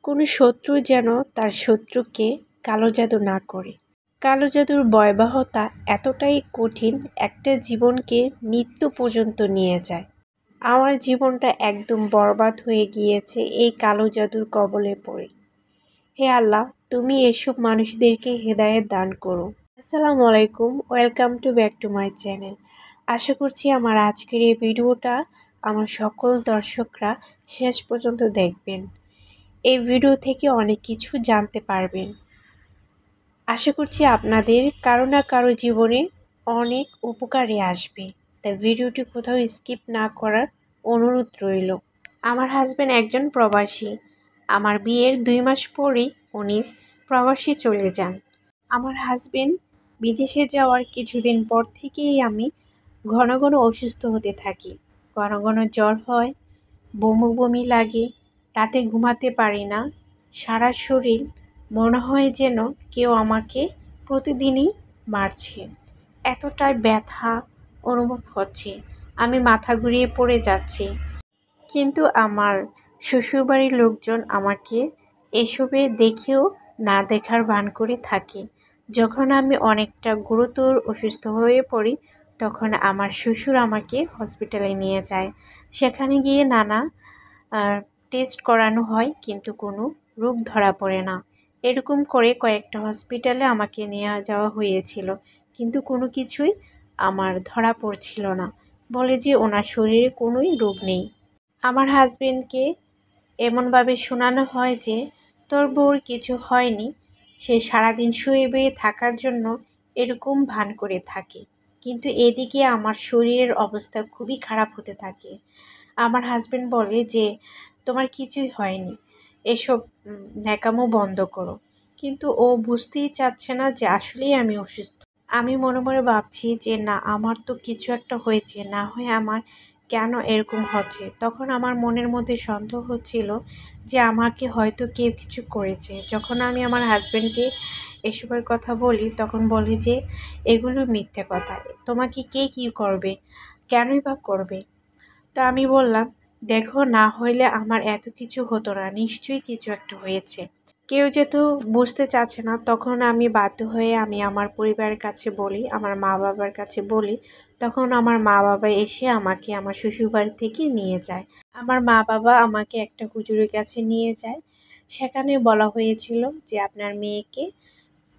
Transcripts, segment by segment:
কোনো শত্রু যেন তার শত্রুকে কালো জাদু না করে। কালো জাদুর ভয়াবহতা এতটাই কঠিন, একটা জীবনকে মৃত্যু পর্যন্ত নিয়ে যায়। আমার জীবনটা একদম বরবাদ হয়ে গিয়েছে এই কালো জাদুর কবলে পড়ে। হে আল্লাহ, তুমি এসব মানুষদেরকে হেদায়েত দান করো। আসসালামু আলাইকুম, welcome to back to my channel. আশা করছি আমার আজকের এই ভিডিওটা আমার সকল দর্শকরা শেষ পর্যন্ত দেখবেন। এই ভিডিও থেকে অনেক কিছু জানতে পারবেন। আশা করছি আপনাদের কারো না কারো জীবনে অনেক উপকারে আসবে, তাই ভিডিওটি কোথাও স্কিপ না করার অনুরোধ রইল। আমার হাজব্যান্ড একজন প্রবাসী। আমার বিয়ের 2 মাস পরেই উনি প্রবাসী চলে যান। আমার হাজব্যান্ড বিদেশে যাওয়ার কিছুদিন পর থেকেই আমি ঘন ঘন অসুস্থ হতে থাকি। ঘন ঘন জ্বর হয়, বমি বমি লাগে, রাতে ঘুমাতে পারি না, সারা শরীর মনে হয় যেন কেউ আমাকে প্রতিদিনই মারছে। এতটাই ব্যথা অনুভব হচ্ছে, আমি মাথা ঘুরিয়ে পড়ে যাচ্ছি। কিন্তু আমার শ্বশুরবাড়ির লোকজন আমাকে এসবে দেখেও না দেখার ভান করে থাকে। যখন আমি অনেকটা গুরুতর অসুস্থ হয়ে পড়ি, তখন আমার শ্বশুর আমাকে হসপিটালে নিয়ে যায়। সেখানে গিয়ে নানা টেস্ট করানো হয়, কিন্তু কোনো রোগ ধরা পড়ে না। এরকম করে কয়েকটা হসপিটালে আমাকে নিয়ে যাওয়া হয়েছিল, কিন্তু কোনো কিছুই আমার ধরা পড়ছিল না। বলে যে ওনার শরীরে কোনোই রোগ নেই। আমার হাজবেন্ডকে এমনভাবে শোনানো হয় যে তোর বউর কিছু হয়নি, সে সারাদিন শুয়ে বয়ে থাকার জন্য এরকম ভান করে থাকে। কিন্তু এদিকে আমার শরীরের অবস্থা খুবই খারাপ হতে থাকে। আমার হাজবেন্ড বলে যে তোমার কিছুই হয়নি, এসব ন্যাকামো বন্ধ করো। কিন্তু ও বুঝতেই চাচ্ছে না যে আসলেই আমি অসুস্থ। আমি মনে মনে ভাবছি যে না, আমার তো কিছু একটা হয়েছে, না হয় আমার কেন এরকম হচ্ছে। তখন আমার মনের মধ্যে সন্দেহ হচ্ছিল যে আমাকে হয়তো কেউ কিছু করেছে। যখন আমি আমার হাজব্যান্ডকে এসবের কথা বলি, তখন বলে যে এগুলো মিথ্যে কথা, তোমাকে কে কী করবে, কেনই বা করবে। তো আমি বললাম, দেখো, না হইলে আমার এত কিছু হতো না, নিশ্চয়ই কিছু একটা হয়েছে। কেউ যেহেতু বুঝতে চাচ্ছে না, তখন আমি বাধ্য হয়ে আমি আমার পরিবারের কাছে বলি, আমার মা বাবার কাছে বলি। তখন আমার মা বাবা এসে আমাকে আমার শ্বশুরবাড়ি থেকে নিয়ে যায়। আমার মা বাবা আমাকে একটা হুজুরের কাছে নিয়ে যায়। সেখানে বলা হয়েছিল যে আপনার মেয়েকে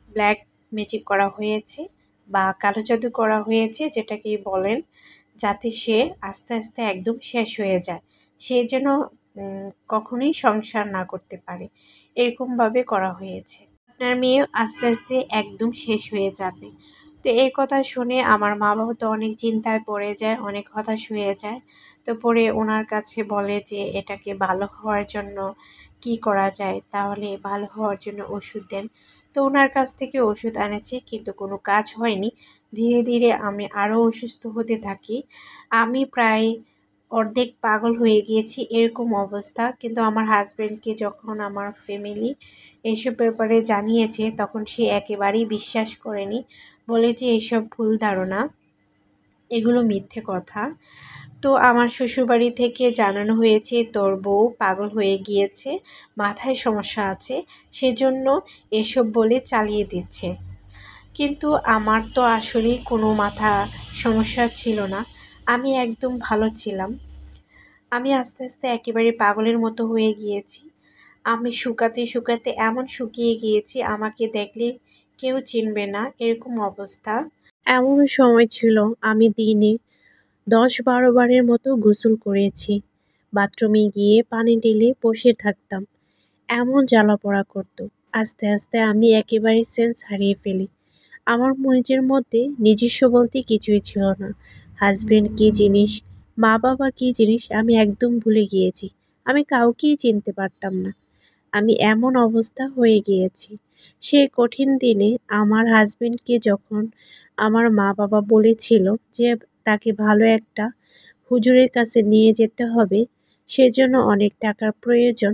ব্ল্যাক ম্যাজিক করা হয়েছে বা কালো জাদু করা হয়েছে, যেটাকে বলেন, যাতে সে আস্তে আস্তে একদম শেষ হয়ে যায়, সে যেন কখনোই সংসার না করতে পারে, এরকমভাবে করা হয়েছে। আপনার মেয়ে আস্তে আস্তে একদম শেষ হয়ে যাবে। তো এই কথা শুনে আমার মা বাবা তো অনেক চিন্তায় পড়ে যায়, অনেক হতাশ হয়ে যায়। তো পরে ওনার কাছে বলে যে এটাকে ভালো হওয়ার জন্য কি করা যায়, তাহলে ভালো হওয়ার জন্য ওষুধ দেন। তো ওনার কাছ থেকে ওষুধ আনেছি, কিন্তু কোনো কাজ হয়নি। ধীরে ধীরে আমি আরও অসুস্থ হতে থাকি। আমি প্রায় অর্ধেক পাগল হয়ে গিয়েছি, এরকম অবস্থা। কিন্তু আমার হাজব্যান্ডকে যখন আমার ফ্যামিলি এইসব ব্যাপারে জানিয়েছে, তখন সে একেবারেই বিশ্বাস করেনি। বলে যে এসব ভুল ধারণা, এগুলো মিথ্যে কথা। তো আমার শ্বশুরবাড়ি থেকে জানানো হয়েছে তোর বউ পাগল হয়ে গিয়েছে, মাথায় সমস্যা আছে, সেজন্য এসব বলে চালিয়ে দিচ্ছে। কিন্তু আমার তো আসলেই কোনো মাথা সমস্যা ছিল না, আমি একদম ভালো ছিলাম। আমি আস্তে আস্তে একেবারে পাগলের মতো হয়ে গিয়েছি। আমি শুকাতে শুকাতে এমন শুকিয়ে গিয়েছি, আমাকে দেখলে কেউ চিনবে না, এরকম অবস্থা। এমন সময় ছিল আমি দিনে 10-12 বারের মতো গোসল করেছি। বাথরুমে গিয়ে পানি ঢেলে বসে থাকতাম, এমন জ্বালাপোড়া করতো। আস্তে আস্তে আমি একেবারে সেন্স হারিয়ে ফেলি। আমার নিজের মধ্যে নিজস্ব বলতে কিছুই ছিল না। হাজবেন্ড কী জিনিস, মা বাবা কী জিনিস, আমি একদম ভুলে গিয়েছি। আমি কাউকেই চিনতে পারতাম না। আমি এমন অবস্থা হয়ে গিয়েছি। সে কঠিন দিনে আমার হাজবেন্ডকে যখন আমার মা বাবা বলেছিল যে তাকে ভালো একটা হুজুরের কাছে নিয়ে যেতে হবে, সেজন্য অনেক টাকার প্রয়োজন,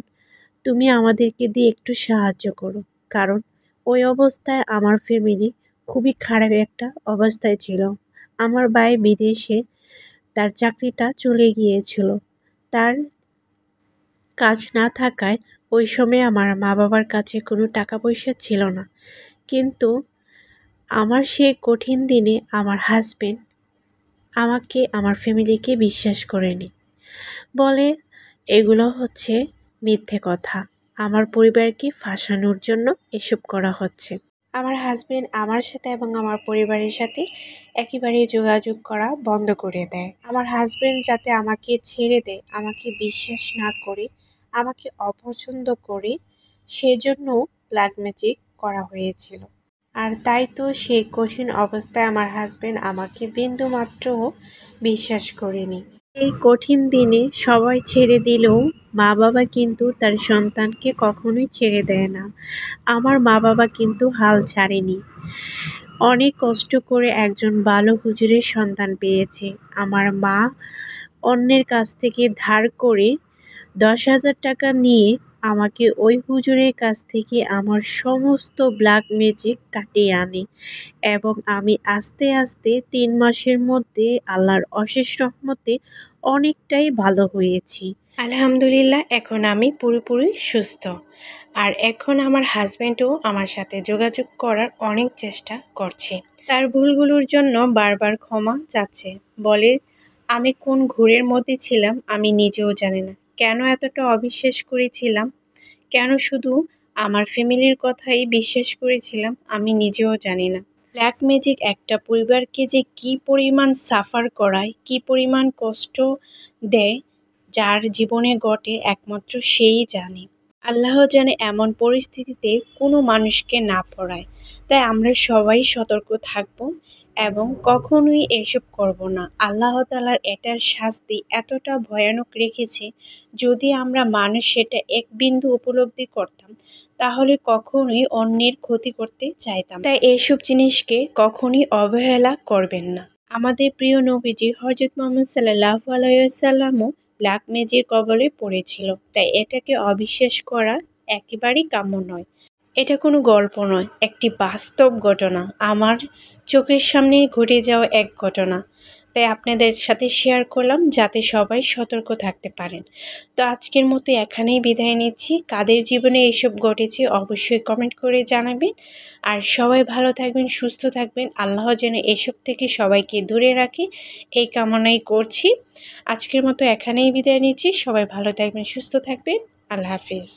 তুমি আমাদেরকে দিয়ে একটু সাহায্য করো। কারণ ওই অবস্থায় আমার ফ্যামিলি খুবই খারাপ একটা অবস্থায় ছিল। আমার ভাই বিদেশে, তার চাকরিটা চলে গিয়েছিল। তার কাজ না থাকায় ওই সময় আমার মা বাবার কাছে কোনো টাকা পয়সা ছিল না, কিন্তু আমার সেই কঠিন দিনে আমার হাজবেন্ড আমাকে, আমার ফ্যামিলিকে বিশ্বাস করেনি। বলে এগুলো হচ্ছে মিথ্যে কথা, আমার পরিবারকে ফাঁসানোর জন্য এসব করা হচ্ছে। আমার হাজবেন্ড আমার সাথে এবং আমার পরিবারের সাথে একেবারেই যোগাযোগ করা বন্ধ করে দেয়। আমার হাজবেন্ড যাতে আমাকে ছেড়ে দেয়, আমাকে বিশ্বাস না করে, আমাকে অপছন্দ করে, সেজন্য ব্ল্যাক ম্যাজিক করা হয়েছিল। আর তাই তো সেই কঠিন অবস্থায় আমার হাজবেন্ড আমাকে বিন্দুমাত্রও বিশ্বাস করেনি। এই কঠিন দিনে সবাই ছেড়ে দিলেও মা বাবা কিন্তু তার সন্তানকে কখনোই ছেড়ে দেয় না। আমার মা বাবা কিন্তু হাল ছাড়েনি। অনেক কষ্ট করে একজন ভালো হুজুরের সন্তান পেয়েছে। আমার মা অন্যের কাছ থেকে ধার করে 10,000 টাকা নিয়ে আমাকে ওই হুজুরের কাছ থেকে আমার সমস্ত ব্ল্যাক ম্যাজিক কাটিয়ে আনে, এবং আমি আস্তে আস্তে 3 মাসের মধ্যে আল্লাহর অশেষ রহমতে অনেকটাই ভালো হয়েছি। আলহামদুলিল্লাহ, এখন আমি পুরোপুরি সুস্থ। আর এখন আমার হাজব্যান্ডও আমার সাথে যোগাযোগ করার অনেক চেষ্টা করছে। তার ভুলগুলোর জন্য বারবার ক্ষমা চাচ্ছে। বলে আমি কোন ঘোরের মধ্যে ছিলাম আমি নিজেও জানি না। কেন এতটা অবিশ্বাস করেছিলাম, কেন শুধু আমার ফ্যামিলির কথাই বিশ্বাস করেছিলাম আমি নিজেও জানি না। ব্ল্যাক ম্যাজিক একটা পরিবারকে যে কী পরিমাণ সাফার করায়, কী পরিমাণ কষ্ট দেয়, যার জীবনে ঘটে একমাত্র সেই জানে। আল্লাহ জানে এমন পরিস্থিতিতে কোনো মানুষকে না পড়ায়। তাই আমরা সবাই সতর্ক থাকব এবং কখনোই এসব করব না। আল্লাহ তাআলার এটার শাস্তি এতটা ভয়ানক রেখেছে, যদি আমরা মানুষ সেটা এক বিন্দু উপলব্ধি করতাম তাহলে কখনোই অন্যের ক্ষতি করতে চাইতাম। তাই এইসব জিনিসকে কখনোই অবহেলা করবেন না। আমাদের প্রিয় নবীজি হযরত মুহাম্মদ সাল্লাল্লাহু আলাইহি ওয়াসাল্লামও ব্ল্যাক ম্যাজিকের কবলে পড়েছিল। তাই এটাকে অবিশ্বাস করা একেবারেই কাম্য নয়। এটা কোনো গল্প নয়, একটি বাস্তব ঘটনা, আমার চোখের সামনে ঘটে যাওয়া এক ঘটনা। তাই আপনাদের সাথে শেয়ার করলাম যাতে সবাই সতর্ক থাকতে পারেন। তো আজকের মতো এখানেই বিদায় নিচ্ছি। কাদের জীবনে এসব ঘটেছে অবশ্যই কমেন্ট করে জানাবেন। আর সবাই ভালো থাকবেন, সুস্থ থাকবেন। আল্লাহ যেন এসব থেকে সবাইকে দূরে রাখে, এই কামনাই করছি। আজকের মতো এখানেই বিদায় নিচ্ছি। সবাই ভালো থাকবেন, সুস্থ থাকবেন। আল্লাহ হাফিজ।